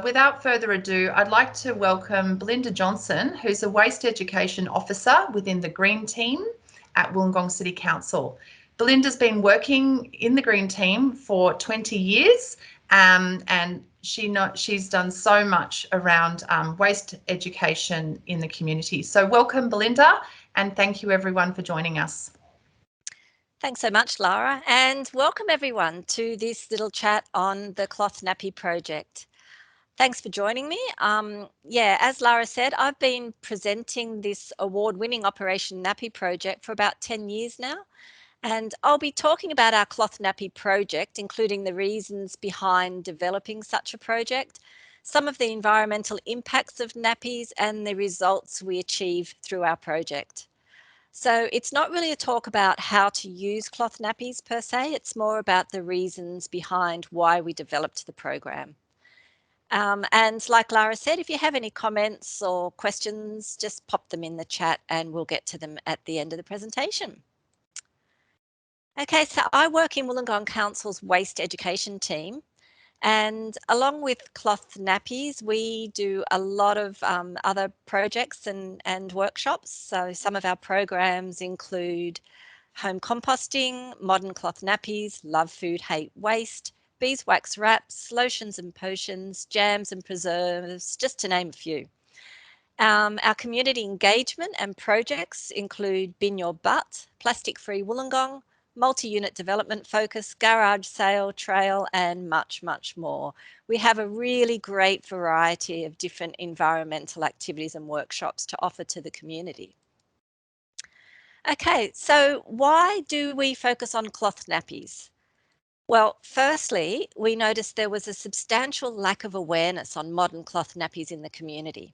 Without further ado, I'd like to welcome Belinda Johnson, who's a Waste Education Officer within the Green Team at Wollongong City Council. Belinda's been working in the Green Team for 20 years and she's done so much around waste education in the community. So welcome, Belinda, and thank you everyone for joining us. Thanks so much, Lara, and welcome everyone to this little chat on the Cloth Nappy project. Thanks for joining me. As Lara said, I've been presenting this award-winning Operation Nappy project for about 10 years now, and I'll be talking about our Cloth Nappy project, including the reasons behind developing such a project, some of the environmental impacts of nappies, and the results we achieve through our project. So it's not really a talk about how to use cloth nappies per se, it's more about the reasons behind why we developed the program. And like Lara said, if you have any comments or questions, just pop them in the chat and we'll get to them at the end of the presentation. Okay, so I work in Wollongong Council's waste education team. And along with cloth nappies, we do a lot of other projects and workshops. So some of our programs include home composting, modern cloth nappies, love food, hate waste, beeswax wraps, lotions and potions, jams and preserves, just to name a few. Our community engagement and projects include Bin Your Butt, Plastic Free Wollongong, multi-unit development focus, garage sale, trail, and much, much more. We have a really great variety of different environmental activities and workshops to offer to the community. Okay, so why do we focus on cloth nappies? Well, firstly, we noticed there was a substantial lack of awareness on modern cloth nappies in the community.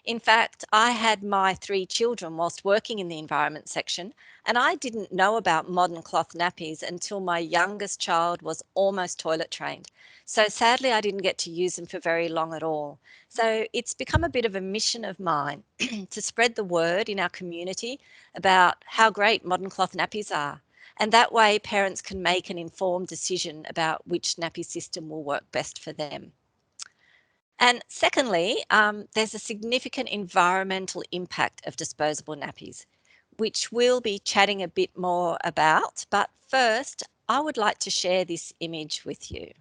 In fact, I had my 3 children whilst working in the environment section, and I didn't know about modern cloth nappies until my youngest child was almost toilet trained. So sadly, I didn't get to use them for very long at all. So it's become a bit of a mission of mine to spread the word in our community about how great modern cloth nappies are. And that way parents can make an informed decision about which nappy system will work best for them. And secondly, there's a significant environmental impact of disposable nappies, which we'll be chatting a bit more about. But first, I would like to share this image with you.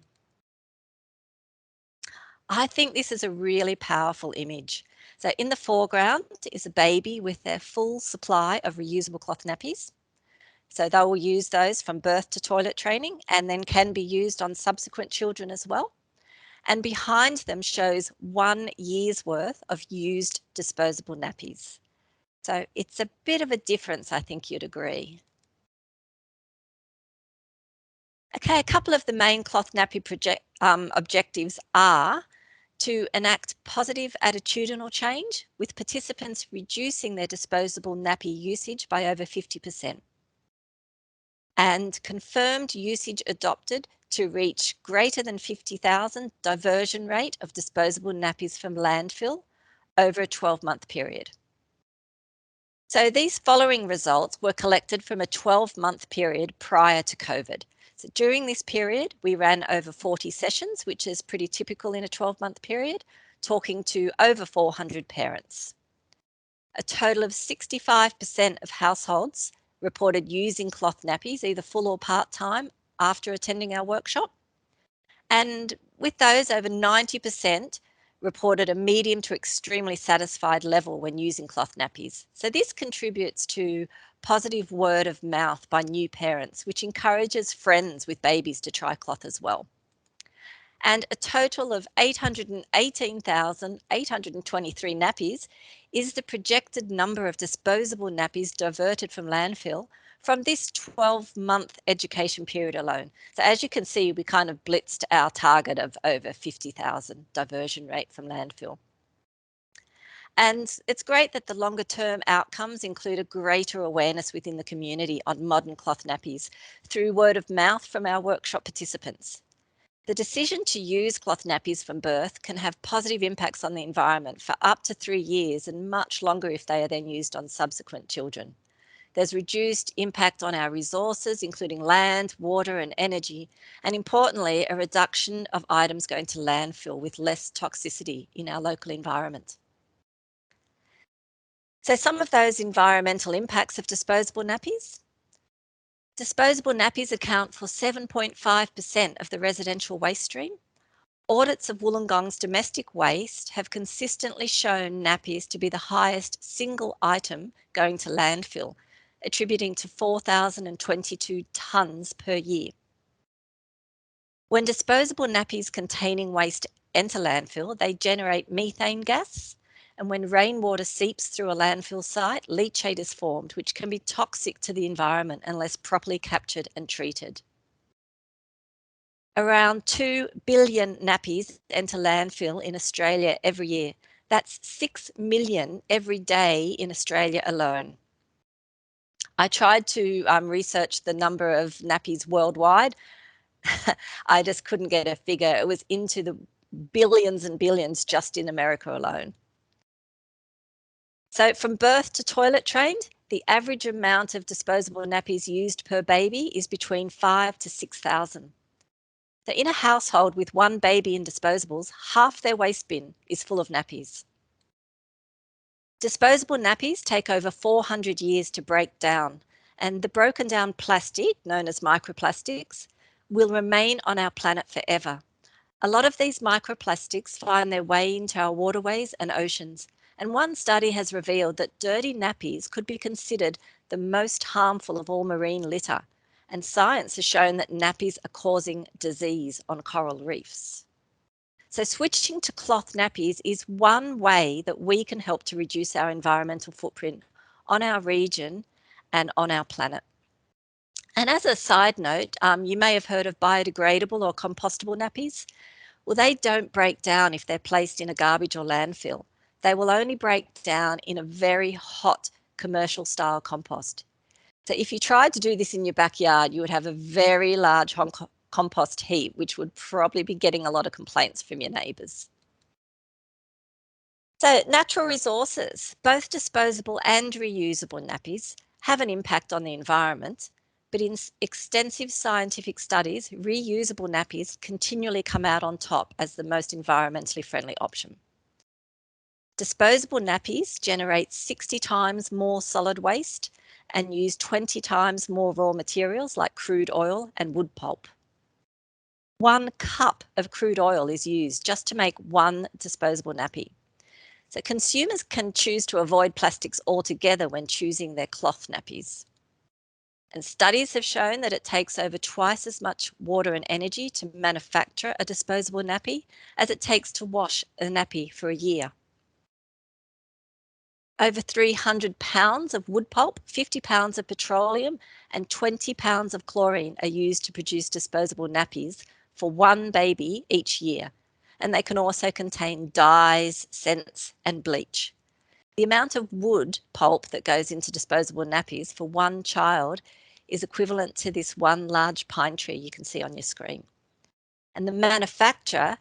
I think this is a really powerful image. So in the foreground is a baby with their full supply of reusable cloth nappies. So they will use those from birth to toilet training and then can be used on subsequent children as well. And behind them shows 1 year's worth of used disposable nappies. So it's a bit of a difference, I think you'd agree. Okay, a couple of the main cloth nappy objectives are to enact positive attitudinal change with participants reducing their disposable nappy usage by over 50%. And confirmed usage adopted to reach greater than 50,000 diversion rate of disposable nappies from landfill over a 12-month period. So these following results were collected from a 12-month period prior to COVID. So during this period, we ran over 40 sessions, which is pretty typical in a 12-month period, talking to over 400 parents. A total of 65% of households reported using cloth nappies, either full or part-time, after attending our workshop. And with those, over 90% reported a medium to extremely satisfied level when using cloth nappies. So this contributes to positive word of mouth by new parents, which encourages friends with babies to try cloth as well. And a total of 818,823 nappies is the projected number of disposable nappies diverted from landfill from this 12-month education period alone. So as you can see, we kind of blitzed our target of over 50,000 diversion rate from landfill. And it's great that the longer term outcomes include a greater awareness within the community on modern cloth nappies through word of mouth from our workshop participants. The decision to use cloth nappies from birth can have positive impacts on the environment for up to 3 years and much longer if they are then used on subsequent children. There's reduced impact on our resources, including land, water, and energy, and importantly, a reduction of items going to landfill with less toxicity in our local environment. So some of those environmental impacts of disposable nappies. Disposable nappies account for 7.5% of the residential waste stream. Audits of Wollongong's domestic waste have consistently shown nappies to be the highest single item going to landfill, attributing to 4,022 tonnes per year. When disposable nappies containing waste enter landfill, they generate methane gas, and when rainwater seeps through a landfill site, leachate is formed, which can be toxic to the environment unless properly captured and treated. Around 2 billion nappies enter landfill in Australia every year. That's 6 million every day in Australia alone. I tried to research the number of nappies worldwide. I just couldn't get a figure. It was into the billions and billions just in America alone. So from birth to toilet trained, the average amount of disposable nappies used per baby is between 5,000 to 6,000. So in a household with one baby in disposables, half their waste bin is full of nappies. Disposable nappies take over 400 years to break down, and the broken down plastic, known as microplastics, will remain on our planet forever. A lot of these microplastics find their way into our waterways and oceans, and one study has revealed that dirty nappies could be considered the most harmful of all marine litter, and science has shown that nappies are causing disease on coral reefs. So switching to cloth nappies is one way that we can help to reduce our environmental footprint on our region and on our planet. And as a side note, you may have heard of biodegradable or compostable nappies. Well, they don't break down if they're placed in a garbage or landfill. They will only break down in a very hot commercial style compost. So if you tried to do this in your backyard, you would have a very large compost heap, which would probably be getting a lot of complaints from your neighbours. So natural resources, both disposable and reusable nappies, have an impact on the environment, but in extensive scientific studies, reusable nappies continually come out on top as the most environmentally friendly option. Disposable nappies generate 60 times more solid waste and use 20 times more raw materials like crude oil and wood pulp. 1 cup of crude oil is used just to make one disposable nappy. So consumers can choose to avoid plastics altogether when choosing their cloth nappies. And studies have shown that it takes over twice as much water and energy to manufacture a disposable nappy as it takes to wash a nappy for a year. Over 300 pounds of wood pulp, 50 pounds of petroleum, and 20 pounds of chlorine are used to produce disposable nappies for one baby each year. And they can also contain dyes, scents, and bleach. The amount of wood pulp that goes into disposable nappies for one child is equivalent to this one large pine tree you can see on your screen. And the manufacture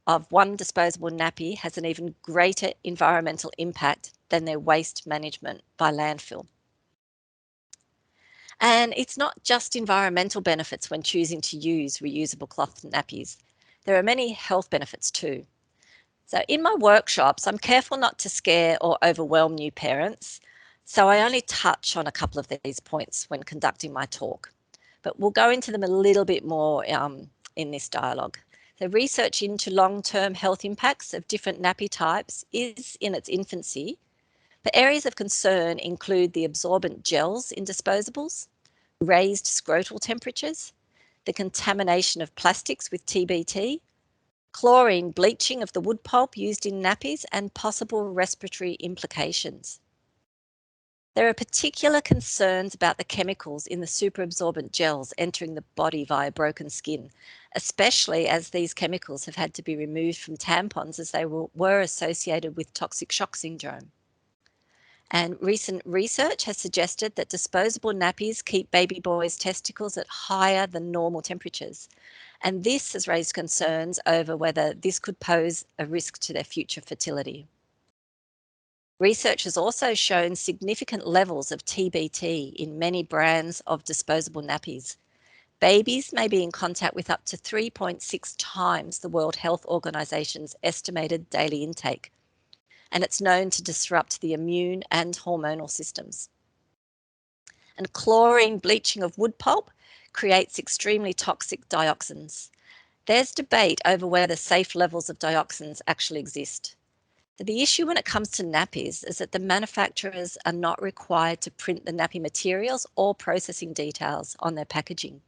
of one disposable nappy has an even greater environmental impact than their waste management by landfill. And it's not just environmental benefits when choosing to use reusable cloth nappies. There are many health benefits too. So in my workshops, I'm careful not to scare or overwhelm new parents, so I only touch on a couple of these points when conducting my talk. But we'll go into them a little bit more in this dialogue. So research into long-term health impacts of different nappy types is in its infancy, but areas of concern include the absorbent gels in disposables, raised scrotal temperatures, the contamination of plastics with TBT, chlorine bleaching of the wood pulp used in nappies, and possible respiratory implications. There are particular concerns about the chemicals in the superabsorbent gels entering the body via broken skin, especially as these chemicals have had to be removed from tampons as they were associated with toxic shock syndrome. And recent research has suggested that disposable nappies keep baby boys' testicles at higher than normal temperatures. And this has raised concerns over whether this could pose a risk to their future fertility. Research has also shown significant levels of TBT in many brands of disposable nappies. Babies may be in contact with up to 3.6 times the World Health Organization's estimated daily intake, and it's known to disrupt the immune and hormonal systems. And chlorine bleaching of wood pulp creates extremely toxic dioxins. There's debate over whether safe levels of dioxins actually exist. The issue when it comes to nappies is that the manufacturers are not required to print the nappy materials or processing details on their packaging.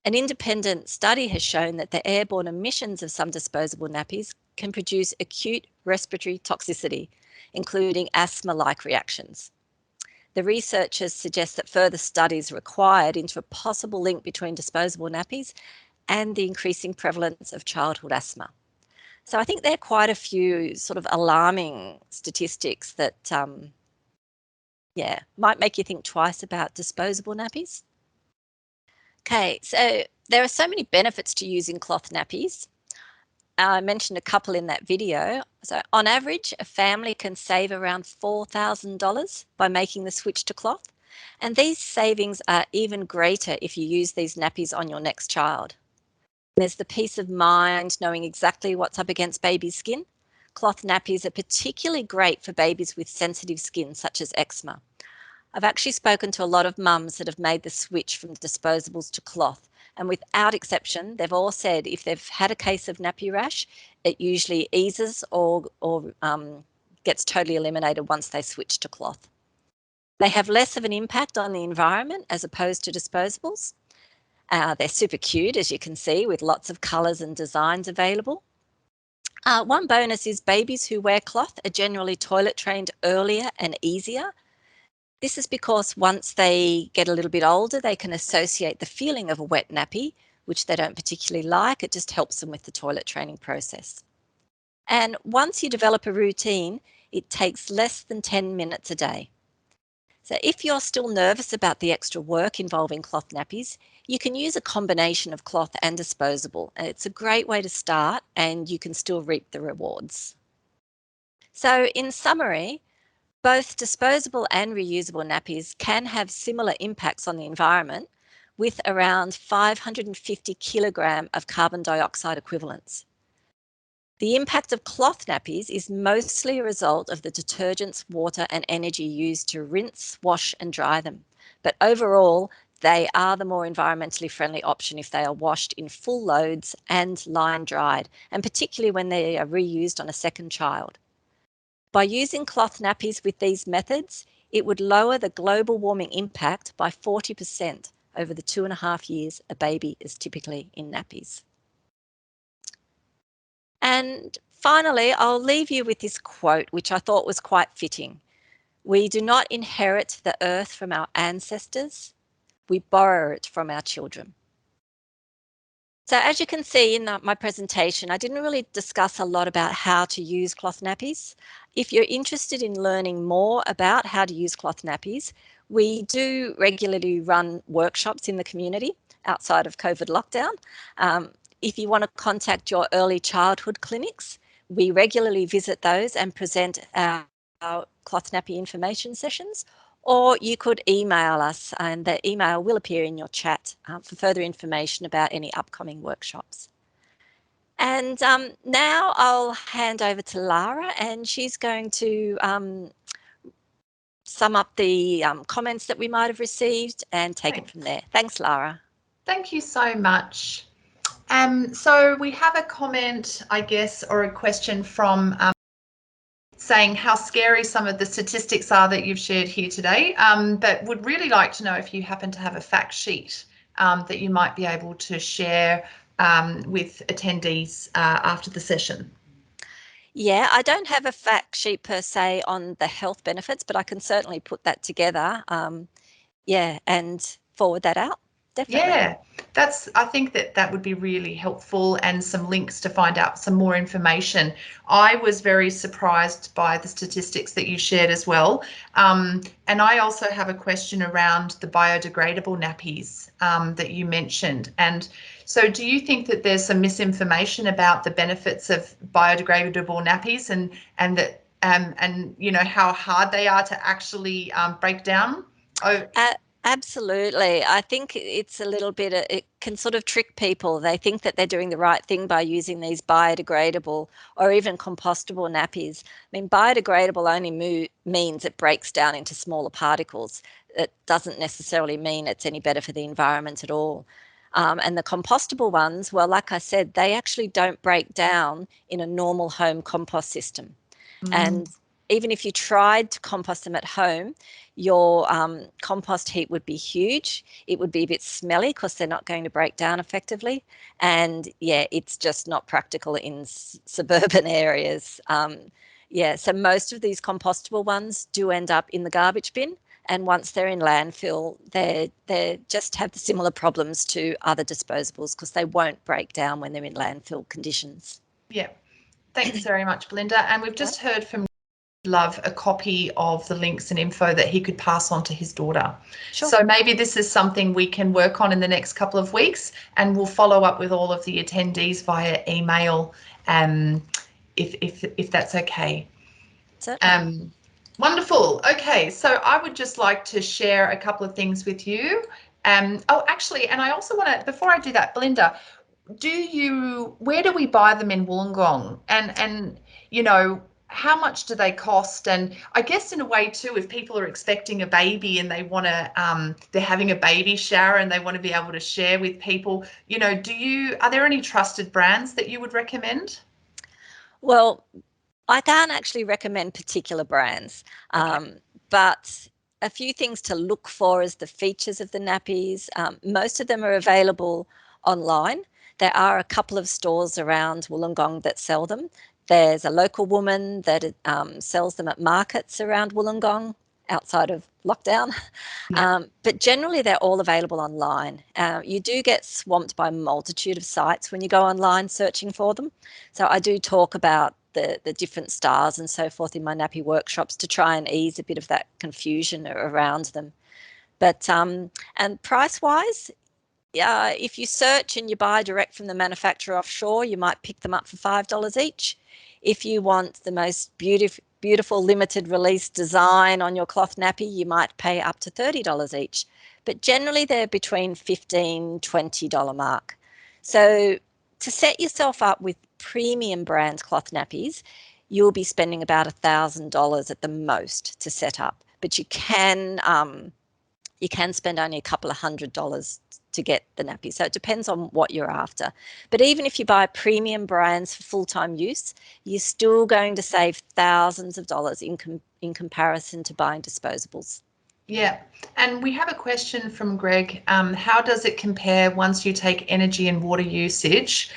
An independent study has shown that the airborne emissions of some disposable nappies can produce acute respiratory toxicity, including asthma-like reactions. The researchers suggest that further studies are required into a possible link between disposable nappies and the increasing prevalence of childhood asthma. So I think there are quite a few sort of alarming statistics that, might make you think twice about disposable nappies. Okay, so there are so many benefits to using cloth nappies. I mentioned a couple in that video. So on average, a family can save around $4,000 by making the switch to cloth. And these savings are even greater if you use these nappies on your next child. There's the peace of mind knowing exactly what's up against baby's skin. Cloth nappies are particularly great for babies with sensitive skin, such as eczema. I've actually spoken to a lot of mums that have made the switch from disposables to cloth, and without exception, they've all said if they've had a case of nappy rash, it usually eases or gets totally eliminated once they switch to cloth. They have less of an impact on the environment as opposed to disposables. They're super cute, as you can see, with lots of colours and designs available. One bonus is babies who wear cloth are generally toilet trained earlier and easier. This is because once they get a little bit older, they can associate the feeling of a wet nappy, which they don't particularly like. It just helps them with the toilet training process. And once you develop a routine, it takes less than 10 minutes a day. So if you're still nervous about the extra work involving cloth nappies, you can use a combination of cloth and disposable. And it's a great way to start, and you can still reap the rewards. So in summary, both disposable and reusable nappies can have similar impacts on the environment, with around 550 kilogram of carbon dioxide equivalents. The impact of cloth nappies is mostly a result of the detergents, water and energy used to rinse, wash and dry them. But overall, they are the more environmentally friendly option if they are washed in full loads and line dried, and particularly when they are reused on a second child. By using cloth nappies with these methods, it would lower the global warming impact by 40% over the 2.5 years a baby is typically in nappies. And finally, I'll leave you with this quote, which I thought was quite fitting. We do not inherit the earth from our ancestors, we borrow it from our children. So as you can see in my presentation, I didn't really discuss a lot about how to use cloth nappies. If you're interested in learning more about how to use cloth nappies, we do regularly run workshops in the community outside of COVID lockdown. If you want to contact your early childhood clinics, we regularly visit those and present our cloth nappy information sessions, or you could email us and the email will appear in your chat for further information about any upcoming workshops. And now I'll hand over to Lara and she's going to sum up the comments that we might have received and take it from there. Thanks, Lara. Thank you so much. So we have a comment, I guess, or a question from saying how scary some of the statistics are that you've shared here today, but would really like to know if you happen to have a fact sheet that you might be able to share with attendees after the session. Yeah, I don't have a fact sheet per se on the health benefits, but I can certainly put that together, and forward that out. Definitely. Yeah, I think that would be really helpful, and some links to find out some more information. I was very surprised by the statistics that you shared as well. And I also have a question around the biodegradable nappies that you mentioned. And so do you think that there's some misinformation about the benefits of biodegradable nappies and that and you know how hard they are to actually break down? Oh, Absolutely. I think it's a little bit, it can sort of trick people. They think that they're doing the right thing by using these biodegradable or even compostable nappies. I mean, biodegradable only means it breaks down into smaller particles. It doesn't necessarily mean it's any better for the environment at all. And the compostable ones, well, like I said, they actually don't break down in a normal home compost system. And even if you tried to compost them at home, your compost heap would be huge. It would be a bit smelly because they're not going to break down effectively. And yeah, it's just not practical in suburban areas. Yeah, so most of these compostable ones do end up in the garbage bin. And once they're in landfill, they just have the similar problems to other disposables because they won't break down when they're in landfill conditions. yeah. Thanks very much, Belinda. And we've just heard from Love a copy of the links and info that he could pass on to his daughter. Sure. So maybe this is something we can work on in the next couple of weeks, and we'll follow up with all of the attendees via email, if that's okay. Wonderful. Okay, so I would just like to share a couple of things with you. Oh, actually, and I also want to, before I do that, Belinda, where do we buy them in Wollongong? And you know, how much do they cost? And I guess in a way too, if people are expecting a baby and they want to, they're having a baby shower and they want to be able to share with people, you know, are there any trusted brands that you would recommend? Well, I can't actually recommend particular brands, but a few things to look for is the features of the nappies. Most of them are available online. There are a couple of stores around Wollongong that sell them. There's a local woman that sells them at markets around Wollongong outside of lockdown. Yeah. But generally, they're all available online. You do get swamped by a multitude of sites when you go online searching for them. So I do talk about the different styles and so forth in my nappy workshops to try and ease a bit of that confusion around them. But and price-wise, if you search and you buy direct from the manufacturer offshore, you might pick them up for $5 each. If you want the most beautiful limited release design on your cloth nappy, you might pay up to $30 each. But generally they're between $15, $20 mark. So to set yourself up with premium brand cloth nappies, you'll be spending about $1,000 at the most to set up. But you can spend only a couple of $100s to get the nappy. So it depends on what you're after. But even if you buy premium brands for full-time use, you're still going to save thousands of dollars in comparison to buying disposables. Yeah, and we have a question from Greg. How does it compare once you take energy and water usage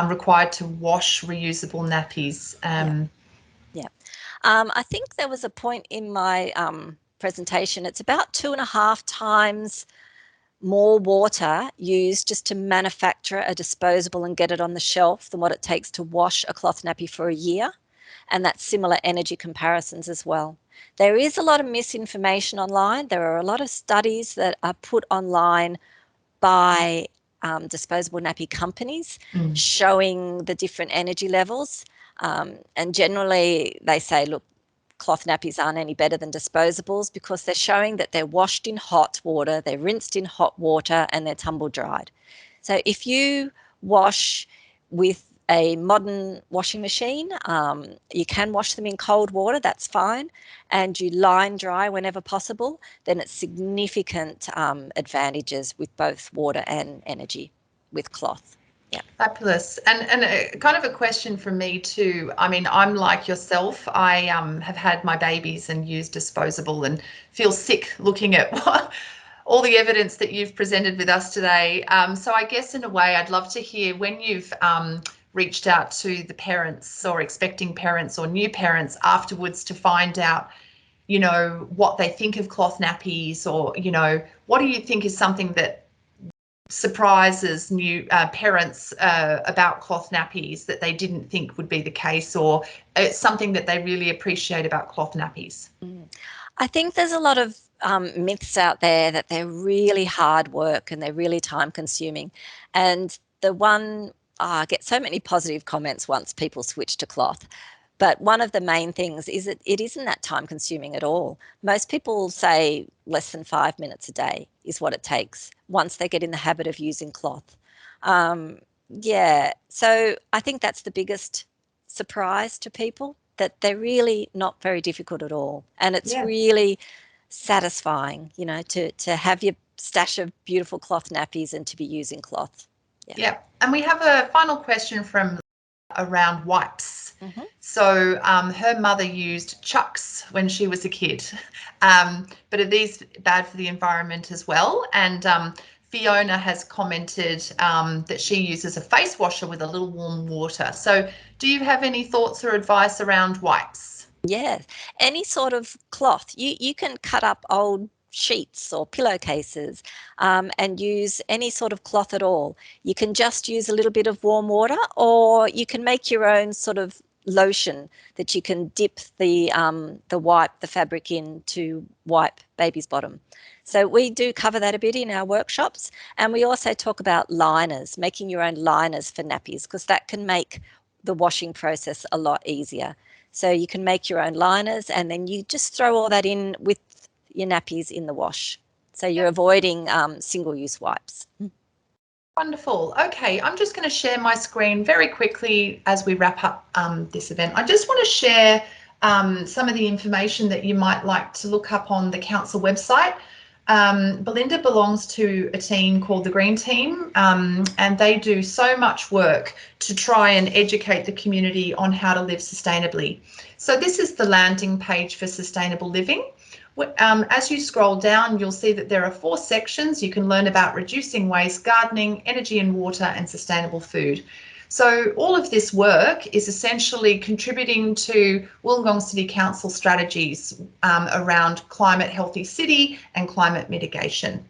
required to wash reusable nappies? Yeah. I think there was a point in my presentation. It's about 2.5 times more water used just to manufacture a disposable and get it on the shelf than what it takes to wash a cloth nappy for a year. And that's similar energy comparisons as well. There is a lot of misinformation online. There are a lot of studies that are put online by disposable nappy companies showing the different energy levels. And generally they say, look, cloth nappies aren't any better than disposables because they're showing that they're washed in hot water, they're rinsed in hot water, and they're tumble dried. So if you wash with a modern washing machine, you can wash them in cold water, that's fine, and you line dry whenever possible, then it's significant advantages with both water and energy with cloth. Yeah. Fabulous. And a, kind of a question from me too. I mean, I'm like yourself. I have had my babies and used disposable and feel sick looking at all the evidence that you've presented with us today. So I guess in a way, I'd love to hear when you've reached out to the parents or expecting parents or new parents afterwards to find out, you know, what they think of cloth nappies, or, you know, what do you think is something that surprises new parents about cloth nappies that they didn't think would be the case, or it's something that they really appreciate about cloth nappies? I think there's a lot of myths out there that they're really hard work and they're really time consuming. And the one, I get so many positive comments once people switch to cloth. But one of the main things is that it isn't that time consuming at all. Most people say less than 5 minutes a day is what it takes once they get in the habit of using cloth. Yeah, so I think that's the biggest surprise to people, that they're really not very difficult at all. And it's really satisfying, you know, to have your stash of beautiful cloth nappies and to be using cloth. Yeah. And we have a final question from around wipes. Mm-hmm. So her mother used chucks when she was a kid, but are these bad for the environment as well? And Fiona has commented that she uses a face washer with a little warm water. So do you have any thoughts or advice around wipes? Yeah, any sort of cloth. You can cut up old sheets or pillowcases and use any sort of cloth at all. You can just use a little bit of warm water, or you can make your own sort of lotion that you can dip the wipe, the fabric in to wipe baby's bottom. So we do cover that a bit in our workshops, and we also talk about liners, making your own liners for nappies, because that can make the washing process a lot easier. So you can make your own liners, and then you just throw all that in with your nappies in the wash. So you're avoiding single-use wipes. Wonderful. Okay, I'm just going to share my screen very quickly as we wrap up this event. I just want to share some of the information that you might like to look up on the council website. Belinda belongs to a team called the Green Team, and they do so much work to try and educate the community on how to live sustainably. So this is the landing page for sustainable living. As you scroll down, you'll see that there are 4 sections. You can learn about reducing waste, gardening, energy and water, and sustainable food. So all of this work is essentially contributing to Wollongong City Council strategies around climate healthy city and climate mitigation.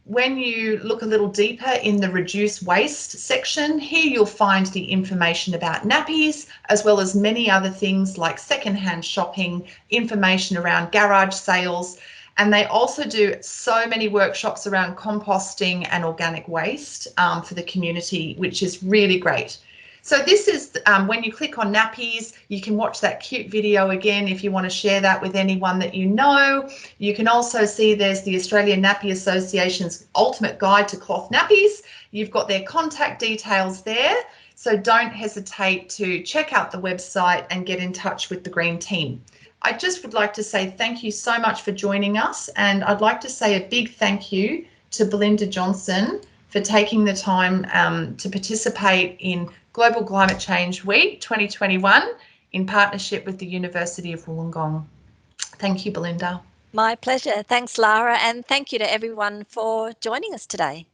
When you look a little deeper in the reduce waste section, here you'll find the information about nappies, as well as many other things like secondhand shopping, information around garage sales, and they also do so many workshops around composting and organic waste for the community, which is really great. So this is when you click on nappies, you can watch that cute video again if you want to share that with anyone that you know. You can also see there's the Australian Nappy Association's Ultimate Guide to Cloth Nappies. You've got their contact details there. So don't hesitate to check out the website and get in touch with the Green Team. I just would like to say thank you so much for joining us, and I'd like to say a big thank you to Belinda Johnson for taking the time to participate in Global Climate Change Week 2021 in partnership with the University of Wollongong. Thank you, Belinda. My pleasure. Thanks, Lara, and thank you to everyone for joining us today.